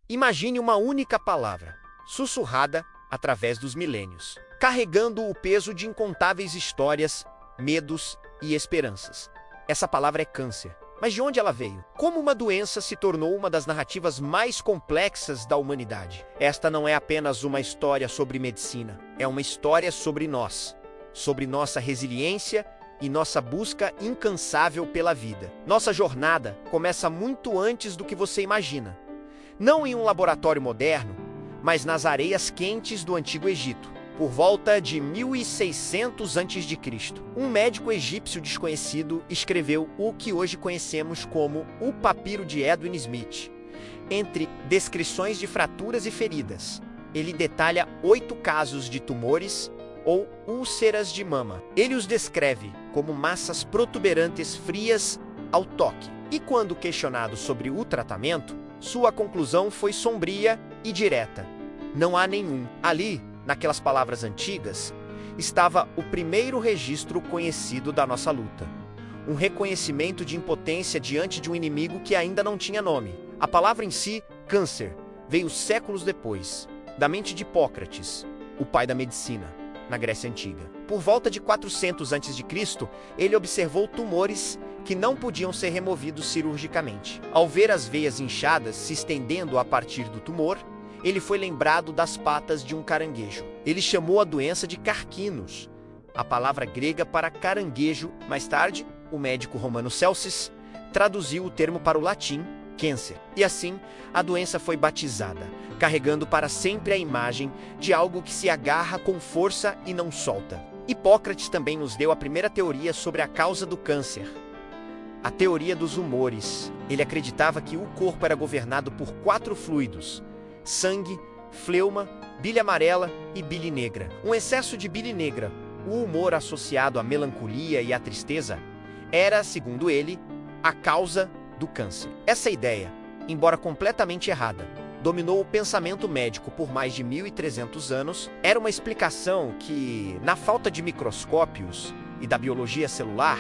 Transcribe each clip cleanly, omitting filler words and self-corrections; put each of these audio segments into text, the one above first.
Imagine uma única palavra, sussurrada através dos milênios, carregando o peso de incontáveis histórias, medos e esperanças. Essa palavra é câncer. Mas de onde ela veio? Como uma doença se tornou uma das narrativas mais complexas da humanidade? Esta não é apenas uma história sobre medicina, é uma história sobre nós, sobre nossa resiliência e nossa busca incansável pela vida. Nossa jornada começa muito antes do que você imagina. Não em um laboratório moderno, mas nas areias quentes do Antigo Egito. Por volta de 1600 a.C., um médico egípcio desconhecido escreveu o que hoje conhecemos como o Papiro de Edwin Smith. Entre descrições de fraturas e feridas, ele detalha 8 casos de tumores ou úlceras de mama. Ele os descreve como massas protuberantes frias ao toque. E quando questionado sobre o tratamento, sua conclusão foi sombria e direta: não há nenhum. Ali, naquelas palavras antigas, estava o primeiro registro conhecido da nossa luta. Um reconhecimento de impotência diante de um inimigo que ainda não tinha nome. A palavra em si, câncer, veio séculos depois, da mente de Hipócrates, o pai da medicina, na Grécia Antiga. Por volta de 400 a.C., ele observou tumores que não podiam ser removidos cirurgicamente. Ao ver as veias inchadas se estendendo a partir do tumor, ele foi lembrado das patas de um caranguejo. Ele chamou a doença de carquinos, a palavra grega para caranguejo. Mais tarde, o médico romano Celsus traduziu o termo para o latim, câncer. E assim, a doença foi batizada, carregando para sempre a imagem de algo que se agarra com força e não solta. Hipócrates também nos deu a primeira teoria sobre a causa do câncer, a teoria dos humores. Ele acreditava que o corpo era governado por 4 fluidos: sangue, fleuma, bile amarela e bile negra. Um excesso de bile negra, o humor associado à melancolia e à tristeza, era, segundo ele, a causa do câncer. Essa ideia, embora completamente errada, dominou o pensamento médico por mais de 1.300 anos. Era uma explicação que, na falta de microscópios e da biologia celular,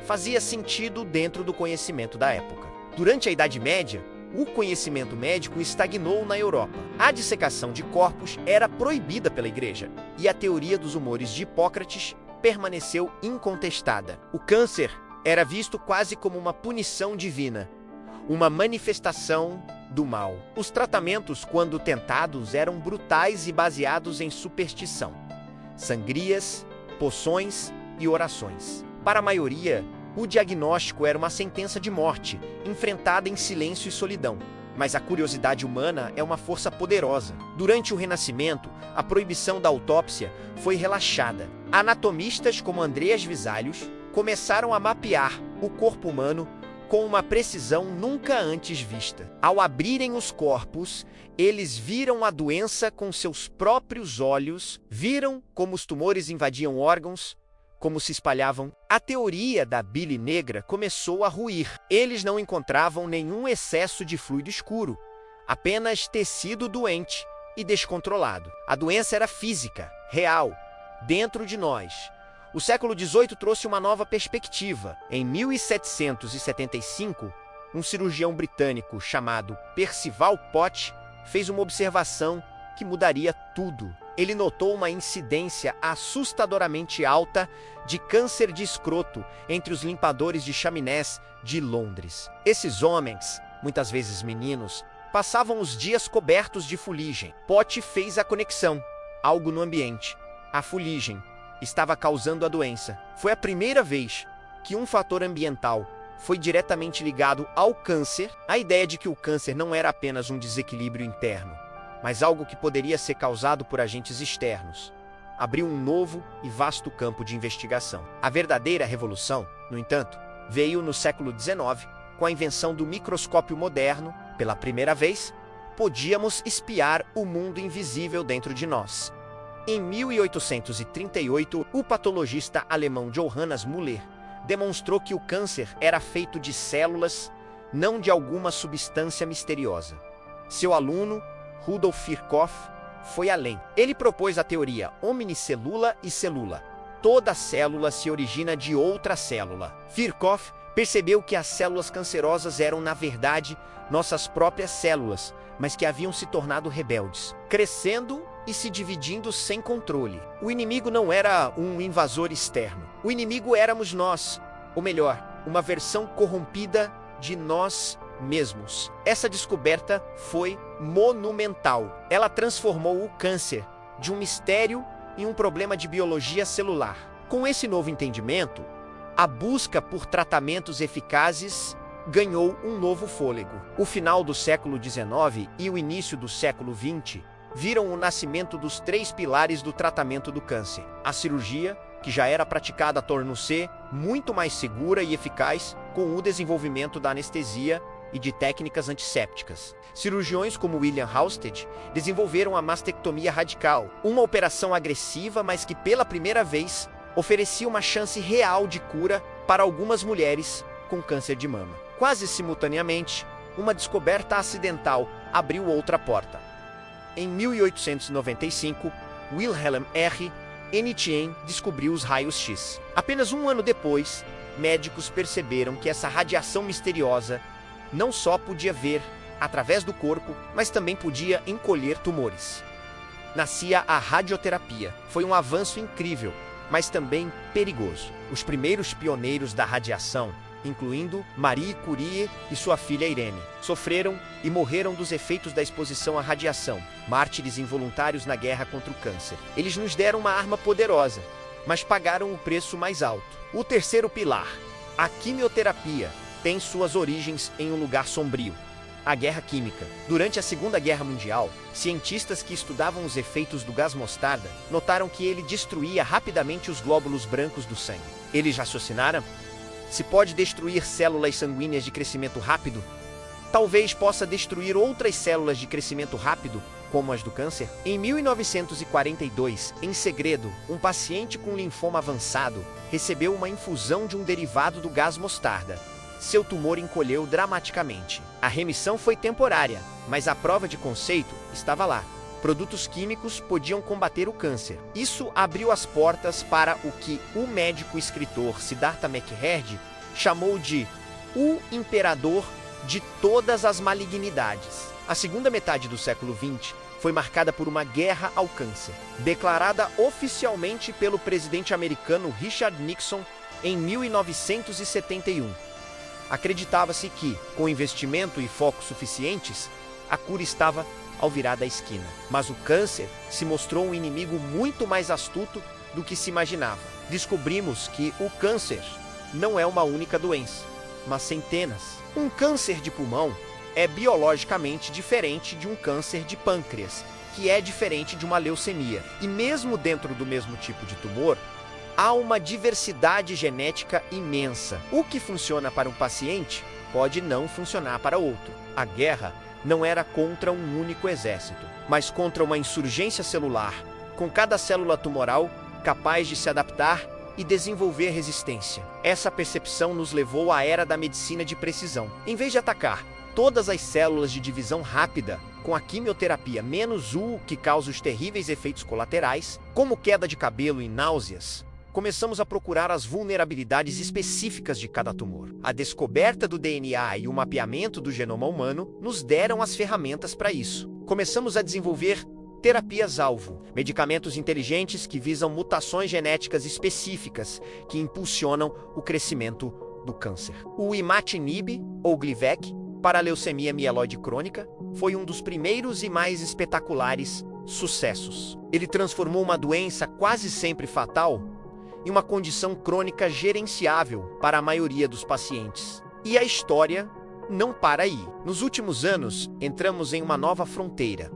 fazia sentido dentro do conhecimento da época. Durante a Idade Média, o conhecimento médico estagnou na Europa. A dissecação de corpos era proibida pela Igreja, e a teoria dos humores de Hipócrates permaneceu incontestada. O câncer era visto quase como uma punição divina, uma manifestação do mal. Os tratamentos, quando tentados, eram brutais e baseados em superstição, sangrias, poções e orações. Para a maioria, o diagnóstico era uma sentença de morte, enfrentada em silêncio e solidão. Mas a curiosidade humana é uma força poderosa. Durante o Renascimento, a proibição da autópsia foi relaxada. Anatomistas como Andreas Vesalius começaram a mapear o corpo humano com uma precisão nunca antes vista. Ao abrirem os corpos, eles viram a doença com seus próprios olhos, viram como os tumores invadiam órgãos, como se espalhavam. A teoria da bile negra começou a ruir. Eles não encontravam nenhum excesso de fluido escuro, apenas tecido doente e descontrolado. A doença era física, real, dentro de nós. O século XVIII trouxe uma nova perspectiva. Em 1775, um cirurgião britânico chamado Percival Pott fez uma observação que mudaria tudo. Ele notou uma incidência assustadoramente alta de câncer de escroto entre os limpadores de chaminés de Londres. Esses homens, muitas vezes meninos, passavam os dias cobertos de fuligem. Pott fez a conexão. Algo no ambiente, a fuligem, estava causando a doença. Foi a primeira vez que um fator ambiental foi diretamente ligado ao câncer. A ideia de que o câncer não era apenas um desequilíbrio interno, mas algo que poderia ser causado por agentes externos, abriu um novo e vasto campo de investigação. A verdadeira revolução, no entanto, veio no século XIX, com a invenção do microscópio moderno. Pela primeira vez, podíamos espiar o mundo invisível dentro de nós. Em 1838, o patologista alemão Johannes Müller demonstrou que o câncer era feito de células, não de alguma substância misteriosa. Seu aluno, Rudolf Virchow, foi além. Ele propôs a teoria omnicellula e celula. Toda célula se origina de outra célula. Virchow Percebeu que as células cancerosas eram, na verdade, nossas próprias células, mas que haviam se tornado rebeldes, crescendo e se dividindo sem controle. O inimigo não era um invasor externo. O inimigo éramos nós, ou melhor, uma versão corrompida de nós mesmos. Essa descoberta foi monumental. Ela transformou o câncer de um mistério em um problema de biologia celular. Com esse novo entendimento, a busca por tratamentos eficazes ganhou um novo fôlego. O final do século XIX e o início do século XX viram o nascimento dos 3 pilares do tratamento do câncer. A cirurgia, que já era praticada, tornou-se muito mais segura e eficaz com o desenvolvimento da anestesia e de técnicas antissépticas. Cirurgiões como William Halsted desenvolveram a mastectomia radical, uma operação agressiva, mas que pela primeira vez oferecia uma chance real de cura para algumas mulheres com câncer de mama. Quase simultaneamente, uma descoberta acidental abriu outra porta. Em 1895, Wilhelm R. Einstein descobriu os raios-X. Apenas um ano depois, médicos perceberam que essa radiação misteriosa não só podia ver através do corpo, mas também podia encolher tumores. Nascia a radioterapia. Foi um avanço incrível, mas também perigoso. Os primeiros pioneiros da radiação, incluindo Marie Curie e sua filha Irene, sofreram e morreram dos efeitos da exposição à radiação, mártires involuntários na guerra contra o câncer. Eles nos deram uma arma poderosa, mas pagaram o preço mais alto. O terceiro pilar, a quimioterapia, tem suas origens em um lugar sombrio: a Guerra Química. Durante a Segunda Guerra Mundial, cientistas que estudavam os efeitos do gás mostarda notaram que ele destruía rapidamente os glóbulos brancos do sangue. Eles raciocinaram: se pode destruir células sanguíneas de crescimento rápido, talvez possa destruir outras células de crescimento rápido, como as do câncer. Em 1942, em segredo, um paciente com linfoma avançado recebeu uma infusão de um derivado do gás mostarda. Seu tumor encolheu dramaticamente. A remissão foi temporária, mas a prova de conceito estava lá. Produtos químicos podiam combater o câncer. Isso abriu as portas para o que o médico e escritor Siddhartha Mukherjee chamou de o imperador de todas as malignidades. A segunda metade do século XX foi marcada por uma guerra ao câncer, declarada oficialmente pelo presidente americano Richard Nixon em 1971. Acreditava-se que, com investimento e foco suficientes, a cura estava ao virar da esquina. Mas o câncer se mostrou um inimigo muito mais astuto do que se imaginava. Descobrimos que o câncer não é uma única doença, mas centenas. Um câncer de pulmão é biologicamente diferente de um câncer de pâncreas, que é diferente de uma leucemia. E mesmo dentro do mesmo tipo de tumor, há uma diversidade genética imensa. O que funciona para um paciente pode não funcionar para outro. A guerra não era contra um único exército, mas contra uma insurgência celular, com cada célula tumoral capaz de se adaptar e desenvolver resistência. Essa percepção nos levou à era da medicina de precisão. Em vez de atacar todas as células de divisão rápida com a quimioterapia, menos o que causa os terríveis efeitos colaterais, como queda de cabelo e náuseas, começamos a procurar as vulnerabilidades específicas de cada tumor. A descoberta do DNA e o mapeamento do genoma humano nos deram as ferramentas para isso. Começamos a desenvolver terapias-alvo, medicamentos inteligentes que visam mutações genéticas específicas que impulsionam o crescimento do câncer. O imatinib, ou Glivec, para a leucemia mieloide crônica, foi um dos primeiros e mais espetaculares sucessos. Ele transformou uma doença quase sempre fatal em uma condição crônica gerenciável para a maioria dos pacientes. E a história não para aí. Nos últimos anos, entramos em uma nova fronteira: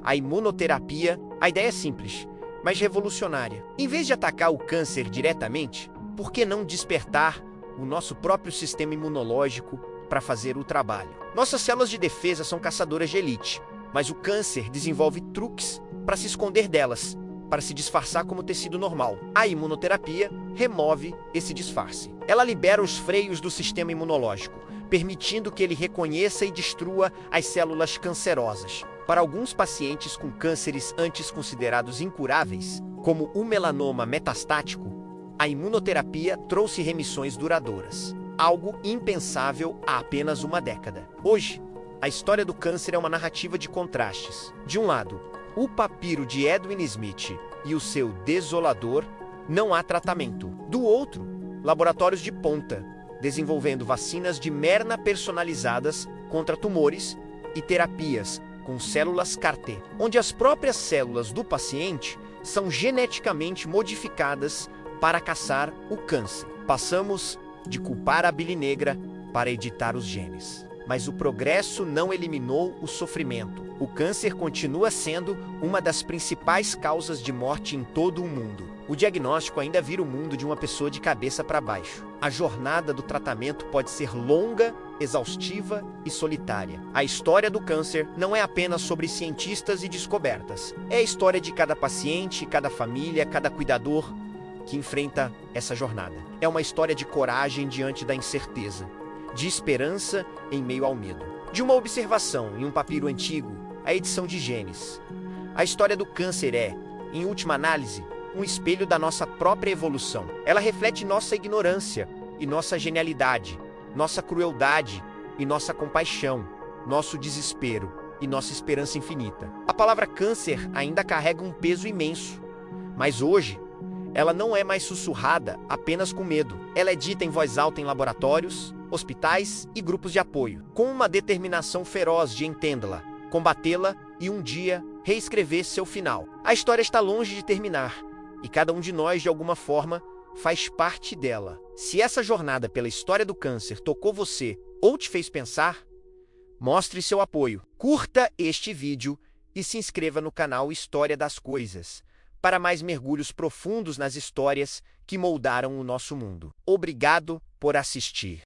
a imunoterapia. A ideia é simples, mas revolucionária. Em vez de atacar o câncer diretamente, por que não despertar o nosso próprio sistema imunológico para fazer o trabalho? Nossas células de defesa são caçadoras de elite, mas o câncer desenvolve truques para se esconder delas, para se disfarçar como tecido normal. A imunoterapia remove esse disfarce. Ela libera os freios do sistema imunológico, permitindo que ele reconheça e destrua as células cancerosas. Para alguns pacientes com cânceres antes considerados incuráveis, como o melanoma metastático, a imunoterapia trouxe remissões duradouras. algo impensável há apenas uma década. Hoje, a história do câncer é uma narrativa de contrastes. De um lado, o papiro de Edwin Smith e o seu desolador não há tratamento. Do outro, laboratórios de ponta, desenvolvendo vacinas de merna personalizadas contra tumores e terapias com células CAR-T, onde as próprias células do paciente são geneticamente modificadas para caçar o câncer. Passamos de culpar a bile negra para editar os genes. Mas o progresso não eliminou o sofrimento. O câncer continua sendo uma das principais causas de morte em todo o mundo. O diagnóstico ainda vira o mundo de uma pessoa de cabeça para baixo. A jornada do tratamento pode ser longa, exaustiva e solitária. A história do câncer não é apenas sobre cientistas e descobertas. É a história de cada paciente, cada família, cada cuidador que enfrenta essa jornada. É uma história de coragem diante da incerteza, de esperança em meio ao medo. De uma observação em um papiro antigo, a edição de genes. A história do câncer é, em última análise, um espelho da nossa própria evolução. Ela reflete nossa ignorância e nossa genialidade, nossa crueldade e nossa compaixão, nosso desespero e nossa esperança infinita. A palavra câncer ainda carrega um peso imenso, mas hoje ela não é mais sussurrada apenas com medo. Ela é dita em voz alta em laboratórios, hospitais e grupos de apoio, com uma determinação feroz de entendê-la, combatê-la e um dia reescrever seu final. A história está longe de terminar, e cada um de nós, de alguma forma, faz parte dela. Se essa jornada pela história do câncer tocou você ou te fez pensar, mostre seu apoio. Curta este vídeo e se inscreva no canal História das Coisas, para mais mergulhos profundos nas histórias que moldaram o nosso mundo. Obrigado por assistir.